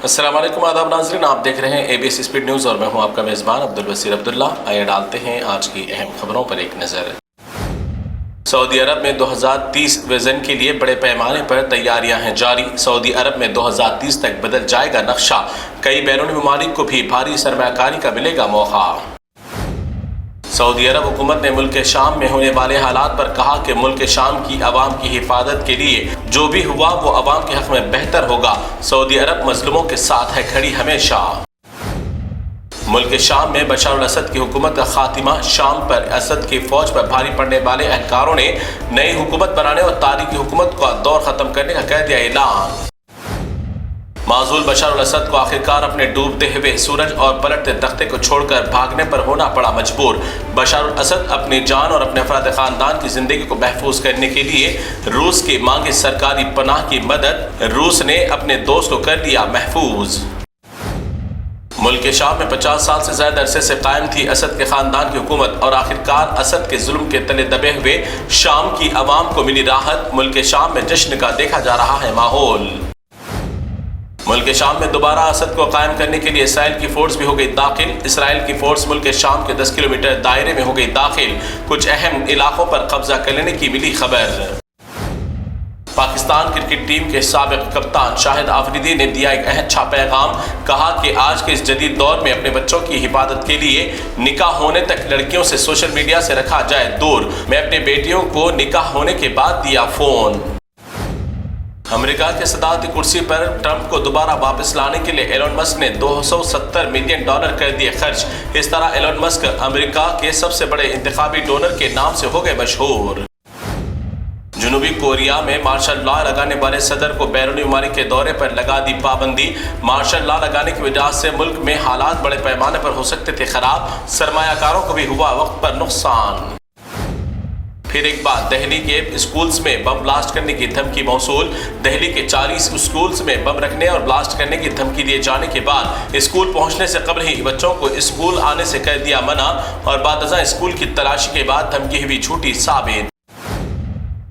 अस्सलाम वालेकुम आदाब नाज़रीन, आप देख रहे हैं ABS स्पीड न्यूज़ और मैं हूं आपका मेज़बान अब्दुल बसीर अब्दुल्ला। आइए डालते हैं आज की अहम खबरों पर एक नज़र। सऊदी अरब में 2030 विज़न के लिए बड़े पैमाने पर तैयारियां हैं जारी। सऊदी अरब में 2030 तक बदल जाएगा नक्शा, कई बैरूनी ममालिक को भी भारी सरमायाकारी का मिलेगा मौका। सऊदी अरब हुकूमत ने मुल्क शाम में होने वाले हालात पर कहा कि मुल्क शाम की आवाम की हिफाजत के लिए जो भी हुआ वो आवाम के हक में बेहतर होगा। सऊदी अरब मजलूमों के साथ है खड़ी हमेशा। मुल्क शाम में बशार अल असद की हुकूमत का खात्मा, शाम पर असद की फौज पर भारी पड़ने वाले एहलकारों ने नई हुकूमत बनाने और तारीखी हुकूमत का दौर खत्म करने का कर दिया ऐलान। माजूल बशार अल असद को आखिरकार अपने डूबते हुए सूरज और पलटते तख्ते को छोड़कर भागने पर होना पड़ा मजबूर। बशार अल असद अपनी जान और अपने अफराद खानदान की जिंदगी को महफूज करने के लिए रूस की मांगे सरकारी पनाह की मदद, रूस ने अपने दोस्त को कर लिया महफूज। मुल्क शाम में 50 साल से ज्यादा अरसे से कायम थी असद के खानदान की हुकूमत और आखिरकार असद के जुल्म के तले दबे हुए शाम की आवाम को मिली राहत। मुल्क शाम में जश्न का देखा जा रहा है माहौल। मुल्क शाम में दोबारा असद को कायम करने के लिए इसराइल की फोर्स भी हो गई दाखिल। इसराइल की फोर्स मुल्क शाम के 10 किलोमीटर दायरे में हो गई दाखिल। कुछ अहम इलाकों पर कब्जा कर लेने की मिली खबर। पाकिस्तान क्रिकेट टीम के साबिक कप्तान शाहिद आफरीदी ने दिया एक अच्छा पैगाम, कहा कि आज के इस जदीद दौर में अपने बच्चों की हिफाजत के लिए निकाह होने तक लड़कियों से सोशल मीडिया से रखा जाए दूर। मैं अपने बेटियों को निकाह होने के बाद दिया फोन। अमेरिका के सदारती कुर्सी पर ट्रंप को दोबारा वापस लाने के लिए एलोन मस्क ने $270 मिलियन कर दिए खर्च। इस तरह एलोन मस्क अमेरिका के सबसे बड़े इंतखाबी डोनर के नाम से हो गए मशहूर। जनूबी कोरिया में मार्शल लॉ लगाने वाले सदर को बैरूनी ममालिक के दौरे पर लगा दी पाबंदी। मार्शल लॉ लगाने की वजह से मुल्क में हालात बड़े पैमाने पर हो सकते थे खराब, सरमायाकारों को भी हुआ वक्त पर नुकसान। फिर एक बार दिल्ली के स्कूल्स में बम ब्लास्ट करने की धमकी मौसूल। दिल्ली के 40 स्कूल्स में बम रखने और ब्लास्ट करने की धमकी दिए जाने के बाद स्कूल पहुंचने से कबल ही बच्चों को स्कूल आने से कर दिया मना और बादशाह स्कूल की तलाशी के बाद धमकी हुई झूठी साबित।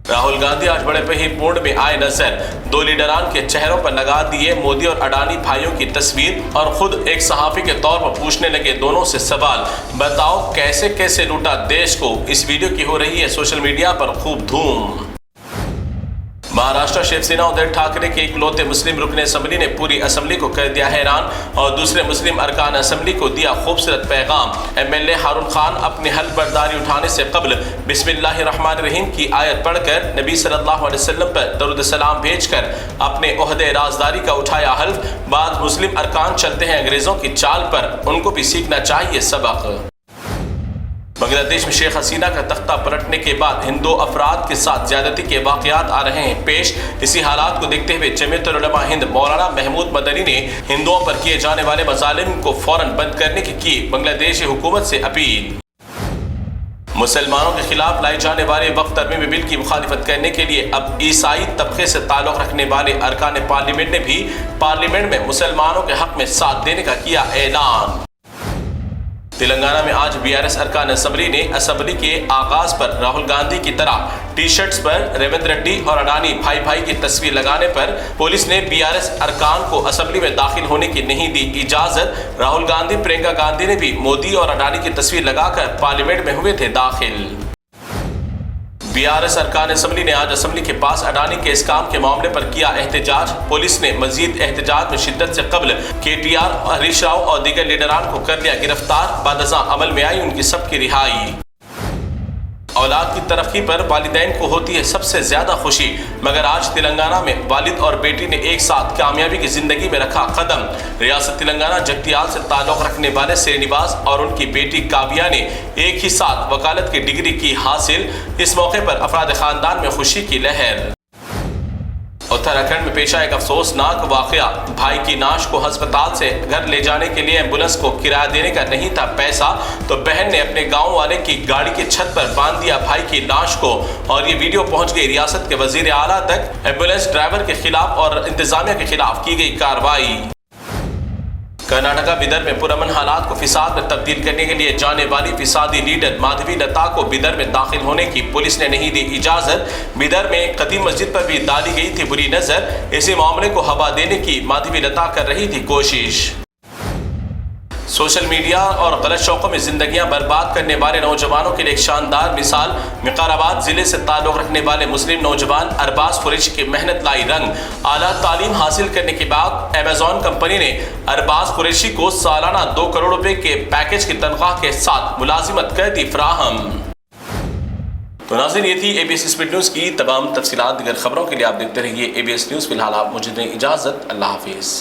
राहुल गांधी आज बड़े पहिरपूर्ण में आए नजर। दो लीडरान के चेहरों पर लगा दिए मोदी और अडानी भाइयों की तस्वीर और खुद एक सहाफी के तौर पर पूछने लगे दोनों से सवाल, बताओ कैसे कैसे लूटा देश को। इस वीडियो की हो रही है सोशल मीडिया पर खूब धूम। महाराष्ट्र शिवसेना उद्धव ठाकरे के इकलौते मुस्लिम रुकने असेंबली ने पूरी असेंबली को कर दिया हैरान और दूसरे मुस्लिम अरकान असेंबली को दिया खूबसूरत पैगाम। MLA हारून खान अपनी हल्फ बर्दारी उठाने से कबल बिस्मिल्लाहिर्रहमानिर्रहीम की आयत पढ़कर नबी सल्लल्लाहु अलैहि वसल्लम पर दरूद सलाम भेजकर अपने ओहदे राजदारी का उठाया हल्फ। बाद मुस्लिम अरकान चलते हैं अंग्रेजों की चाल पर, उनको भी सीखना चाहिए सबक। बांग्लादेश में शेख हसीना का तख्ता पलटने के बाद हिंदू अफराद के साथ ज्यादती के वाकयात आ रहे हैं पेश। इसी हालात को देखते हुए जमीयतुल उलमा हिंद मौलाना महमूद मदनी ने हिंदुओं पर किए जाने वाले मजालिम को फौरन बंद करने की बांग्लादेशी हुकूमत से अपील। मुसलमानों के खिलाफ लाई जाने वाले वक्त तरमीमी बिल की मुखालिफत करने के लिए अब ईसाई तबके से ताल्लुक रखने वाले अरकान पार्लियामेंट ने भी पार्लियामेंट में मुसलमानों के हक में साथ देने का किया ऐलान। तेलंगाना में आज BRS अरकान असेंबली ने असेंबली के आगाज पर राहुल गांधी की तरह टी शर्ट्स पर रेवंत रेड्डी और अडानी भाई भाई की तस्वीर लगाने पर पुलिस ने BRS अरकान को असेंबली में दाखिल होने की नहीं दी इजाजत। राहुल गांधी, प्रियंका गांधी ने भी मोदी और अडानी की तस्वीर लगाकर पार्लियामेंट में हुए थे दाखिल। BRS अरकान असेंबली ने आज असेंबली के पास अडानी के इस काम के मामले पर किया एहतजाज। पुलिस ने मजीद एहतजाज में शिद्दत से कबल KTR, हरीश राव और दीगर लीडरान को कर लिया गिरफ्तार। बादशाह अमल में आई उनकी सबकी रिहाई। औलाद की तरक्की पर वालिदैन को होती है सबसे ज्यादा खुशी, मगर आज तेलंगाना में वालिद और बेटी ने एक साथ कामयाबी की जिंदगी में रखा कदम। रियासत तेलंगाना जगतियाल से ताल्लुक रखने वाले श्रीनिवास और उनकी बेटी काव्या ने एक ही साथ वकालत की डिग्री की हासिल। इस मौके पर अफराद खानदान में खुशी की लहर। उत्तराखंड में पेश आया एक अफसोसनाक वाकया। भाई की नाश को अस्पताल से घर ले जाने के लिए एम्बुलेंस को किराया देने का नहीं था पैसा, तो बहन ने अपने गांव वाले की गाड़ी की छत पर बांध दिया भाई की लाश को और ये वीडियो पहुंच गई रियासत के वजीर आला तक। एम्बुलेंस ड्राइवर के खिलाफ और इंतजामिया के खिलाफ की गई कार्रवाई। कर्नाटका बिदर में पुरअमन हालात को फिसाद में तब्दील करने के लिए जाने वाली फिसादी लीडर माधवी लता को बिदर में दाखिल होने की पुलिस ने नहीं दी इजाजत। बिदर में कदीम मस्जिद पर भी डाली गई थी बुरी नजर। इसी मामले को हवा देने की माधवी लता कर रही थी कोशिश। सोशल मीडिया और गलत शौकों में जिंदगियां बर्बाद करने वाले नौजवानों के लिए एक शानदार मिसाल। विकाराबाद जिले से ताल्लुक़ रखने वाले मुस्लिम नौजवान अरबाज कुरैशी की मेहनत लाई रंग। आला तालीम हासिल करने के बाद अमेज़न कंपनी ने अरबाज कुरैशी को सालाना 2 करोड़ रुपए के पैकेज की तनख्वाह के साथ मुलाजिमत कर दी फराहम। तो नाज़रीन, ये थी ABS स्पीड न्यूज़ की तमाम तफसीलात। दीगर खबरों के लिए आप देखते रहिए ABS न्यूज़। फिलहाल आप मुझे दें इजाज़त। अल्लाह हाफिज़।